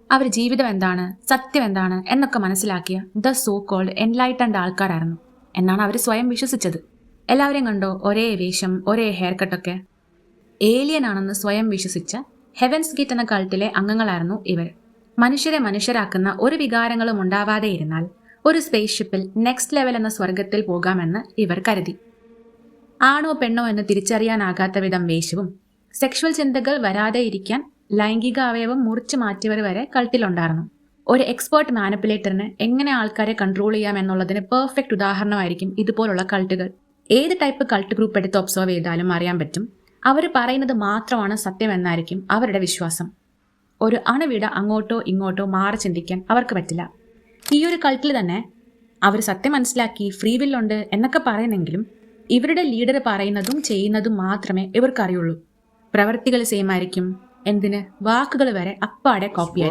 അവർ ജീവിതം എന്താണ്, സത്യം എന്താണ് എന്നൊക്കെ മനസ്സിലാക്കിയ ദ സോ കോൾഡ് എൻലൈറ്റൻഡ് ആൾക്കാരായിരുന്നു എന്നാണ് അവർ സ്വയം വിശ്വസിച്ചത്. എല്ലാവരെയും കണ്ടോ ഒരേ വേഷം, ഒരേ ഹെയർ കട്ടൊക്കെ? ഏലിയൻ ആണെന്ന് സ്വയം വിശ്വസിച്ച ഹെവൻസ് ഗേറ്റ് എന്ന കൾട്ടിലെ അംഗങ്ങളായിരുന്നു ഇവർ. മനുഷ്യരെ മനുഷ്യരാക്കുന്ന ഒരു വികാരങ്ങളും ഉണ്ടാവാതെ ഇരുന്നാൽ ഒരു സ്പേസ് ഷിപ്പിൽ നെക്സ്റ്റ് ലെവൽ എന്ന സ്വർഗത്തിൽ പോകാമെന്ന് ഇവർ കരുതി. ആണോ പെണ്ണോ എന്ന് തിരിച്ചറിയാനാകാത്ത വിധം വേഷവും സെക്ഷുവൽ ചിന്തകൾ വരാതെ ഇരിക്കാൻ ലൈംഗിക അവയവം മുറിച്ചു മാറ്റിയവർ വരെ കൾട്ടിലുണ്ടായിരുന്നു. ഒരു എക്സ്പേർട്ട് മാനിപ്പുലേറ്ററിന് എങ്ങനെ ആൾക്കാരെ കൺട്രോൾ ചെയ്യാം എന്നുള്ളതിന് പെർഫെക്റ്റ് ഉദാഹരണമായിരിക്കും ഇതുപോലുള്ള കൾട്ടുകൾ. ഏത് ടൈപ്പ് കൾട്ട് ഗ്രൂപ്പ് എടുത്ത് ഒബ്സർവ് ചെയ്താലും അറിയാൻ പറ്റും, അവർ പറയുന്നത് മാത്രമാണ് സത്യം എന്നായിരിക്കും അവരുടെ വിശ്വാസം. ഒരു അണുവിട അങ്ങോട്ടോ ഇങ്ങോട്ടോ മാറി ചിന്തിക്കാൻ അവർക്ക് പറ്റില്ല. ഈ ഒരു കൾട്ടിൽ തന്നെ അവർ സത്യം മനസ്സിലാക്കി ഫ്രീ വില്ലുണ്ട് എന്നൊക്കെ പറയുന്നെങ്കിലും ഇവരുടെ ലീഡർ പറയുന്നതും ചെയ്യുന്നതും മാത്രമേ ഇവർക്കറിയുള്ളൂ. പ്രവൃത്തികൾ സെയിം ആയിരിക്കും, എന്തിന് വാക്കുകൾ വരെ അപ്പാടെ കോപ്പിയായിരിക്കും.